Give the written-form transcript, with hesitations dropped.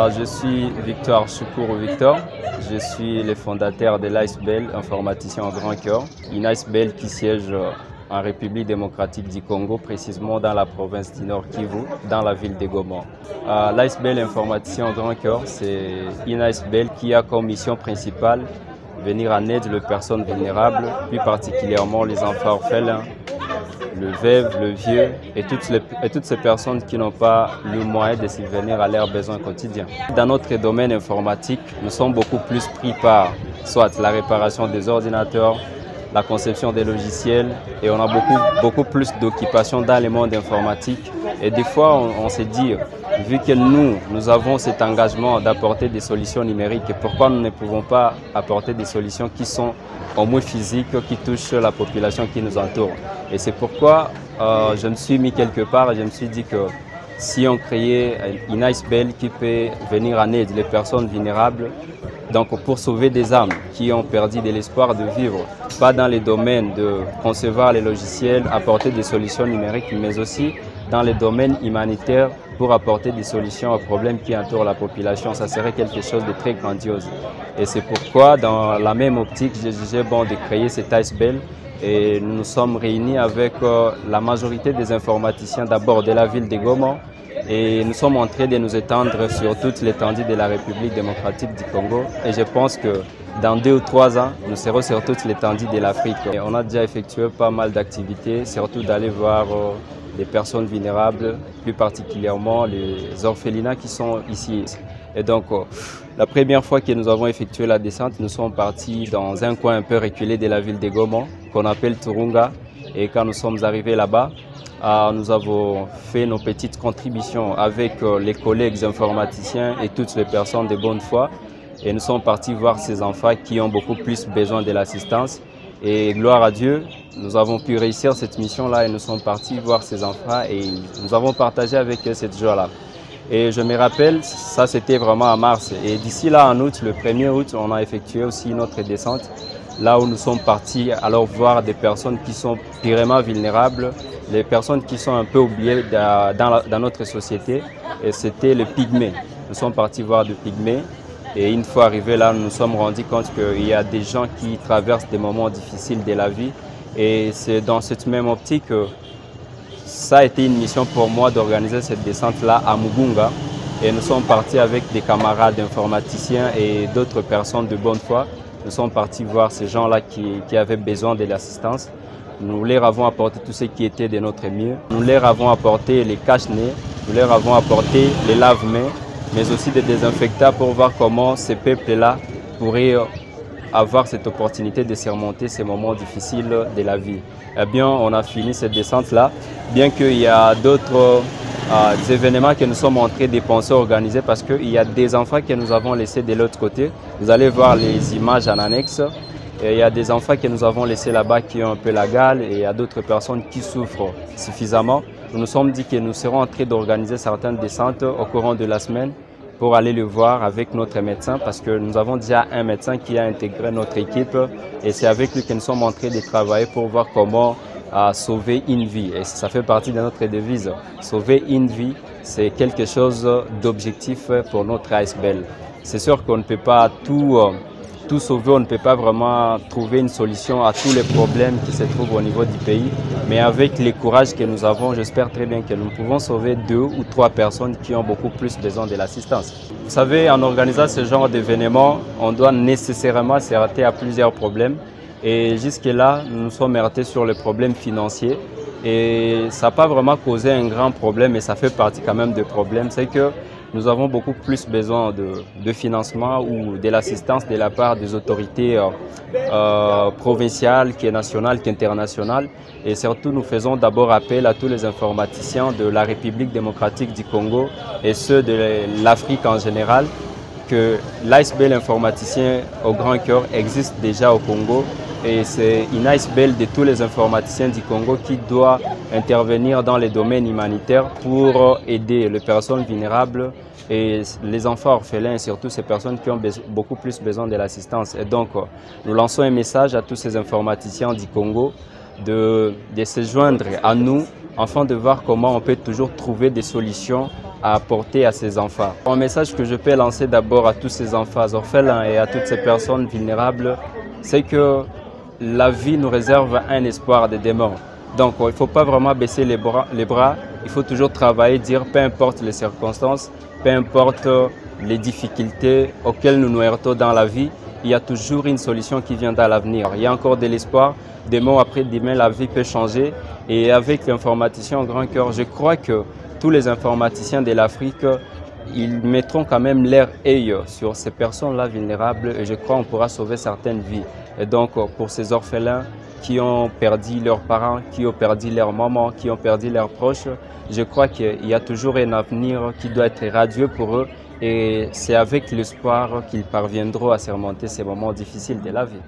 Je suis Victor Choukourou Victor, je suis le fondateur de l'IceBell, informaticien en grand cœur. Une IceBell qui siège en République démocratique du Congo, précisément dans la province du Nord Kivu, dans la ville de Goma. L'IceBell informaticien en grand cœur, c'est une IceBell qui a comme mission principale venir en aide aux personnes vulnérables, plus particulièrement les enfants orphelins, le veuve, le vieux et toutes ces personnes qui n'ont pas le moyen de subvenir à leurs besoins quotidiens. Dans notre domaine informatique, nous sommes beaucoup plus pris par soit la réparation des ordinateurs, la conception des logiciels et on a beaucoup plus d'occupations dans le monde informatique. Et des fois, on se dit, vu que nous avons cet engagement d'apporter des solutions numériques, pourquoi nous ne pouvons pas apporter des solutions qui sont au moins physiques, qui touchent la population qui nous entoure. Et c'est pourquoi je me suis mis quelque part et je me suis dit que si on créait une IceBell qui peut venir en aide les personnes vulnérables, donc pour sauver des âmes qui ont perdu de l'espoir de vivre, pas dans les domaines de concevoir les logiciels, apporter des solutions numériques, mais aussi dans les domaines humanitaires pour apporter des solutions aux problèmes qui entourent la population, ça serait quelque chose de très grandiose. Et c'est pourquoi, dans la même optique, j'ai jugé bon de créer cette IceBell. Et nous nous sommes réunis avec la majorité des informaticiens d'abord de la ville de Goma et nous sommes en train de nous étendre sur toute l'étendue de la République démocratique du Congo et je pense que dans 2 ou 3 ans, nous serons sur toute l'étendue de l'Afrique. On a déjà effectué pas mal d'activités, surtout d'aller voir les personnes vulnérables, plus particulièrement les orphelinats qui sont ici. Et donc, la première fois que nous avons effectué la descente, nous sommes partis dans un coin un peu reculé de la ville de Goma, qu'on appelle Turunga. Et quand nous sommes arrivés là-bas, nous avons fait nos petites contributions avec les collègues informaticiens et toutes les personnes de bonne foi. Et nous sommes partis voir ces enfants qui ont beaucoup plus besoin de l'assistance. Et gloire à Dieu, nous avons pu réussir cette mission-là et nous sommes partis voir ces enfants et nous avons partagé avec eux cette joie-là. Et je me rappelle, ça c'était vraiment en mars. Et d'ici là, en août, le 1er août, on a effectué aussi notre descente. Là où nous sommes partis alors voir des personnes qui sont vraiment vulnérables, les personnes qui sont un peu oubliées dans notre société. Et c'était les pygmées. Nous sommes partis voir des pygmées. Et une fois arrivés là, nous nous sommes rendus compte qu'il y a des gens qui traversent des moments difficiles de la vie. Et c'est dans cette même optique que ça a été une mission pour moi d'organiser cette descente-là à Mugunga. Et nous sommes partis avec des camarades informaticiens et d'autres personnes de bonne foi. Nous sommes partis voir ces gens-là qui avaient besoin de l'assistance. Nous leur avons apporté tout ce qui était de notre mieux. Nous leur avons apporté les cache-nez, nous leur avons apporté les lave-mains, mais aussi des désinfectants pour voir comment ces peuples-là pourraient avoir cette opportunité de surmonter ces moments difficiles de la vie. Eh bien, on a fini cette descente-là, bien qu'il y a d'autres événements que nous sommes en train de penser organiser parce qu'il y a des enfants que nous avons laissés de l'autre côté. Vous allez voir les images en annexe. Et il y a des enfants que nous avons laissés là-bas qui ont un peu la gale et il y a d'autres personnes qui souffrent suffisamment. Nous nous sommes dit que nous serons en train d'organiser certaines descentes au courant de la semaine pour aller le voir avec notre médecin parce que nous avons déjà un médecin qui a intégré notre équipe et c'est avec lui que nous sommes en train de travailler pour voir comment sauver une vie. Et ça fait partie de notre devise. Sauver une vie, c'est quelque chose d'objectif pour notre IceBell. C'est sûr qu'on ne peut pas tout sauver, on ne peut pas vraiment trouver une solution à tous les problèmes qui se trouvent au niveau du pays. Mais avec le courage que nous avons, j'espère très bien que nous pouvons sauver 2 ou 3 personnes qui ont beaucoup plus besoin de l'assistance. Vous savez, en organisant ce genre d'événement, on doit nécessairement s'arrêter à plusieurs problèmes. Et jusque-là, nous nous sommes arrêtés sur les problèmes financiers. Et ça n'a pas vraiment causé un grand problème, mais ça fait partie quand même des problèmes. C'est que nous avons beaucoup plus besoin de financement ou de l'assistance de la part des autorités provinciales, nationales, internationales. Et surtout, nous faisons d'abord appel à tous les informaticiens de la République démocratique du Congo et ceux de l'Afrique en général, que l'IceBell informaticien au grand cœur existe déjà au Congo. Et c'est une IceBell de tous les informaticiens du Congo qui doit intervenir dans les domaines humanitaires pour aider les personnes vulnérables et les enfants orphelins et surtout ces personnes qui ont beaucoup plus besoin de l'assistance. Et donc, nous lançons un message à tous ces informaticiens du Congo de se joindre à nous afin de voir comment on peut toujours trouver des solutions à apporter à ces enfants. Un message que je peux lancer d'abord à tous ces enfants orphelins et à toutes ces personnes vulnérables, c'est que la vie nous réserve un espoir de demain. Donc il ne faut pas vraiment baisser les bras, il faut toujours travailler, dire peu importe les circonstances, peu importe les difficultés auxquelles nous nous heurtons dans la vie, il y a toujours une solution qui vient dans l'avenir. Il y a encore de l'espoir, demain ou après-demain la vie peut changer et avec l'informaticien au grand cœur, je crois que tous les informaticiens de l'Afrique, ils mettront quand même leur œil sur ces personnes-là vulnérables et je crois qu'on pourra sauver certaines vies. Et donc pour ces orphelins qui ont perdu leurs parents, qui ont perdu leur maman, qui ont perdu leurs proches, je crois qu'il y a toujours un avenir qui doit être radieux pour eux et c'est avec l'espoir qu'ils parviendront à surmonter ces moments difficiles de la vie.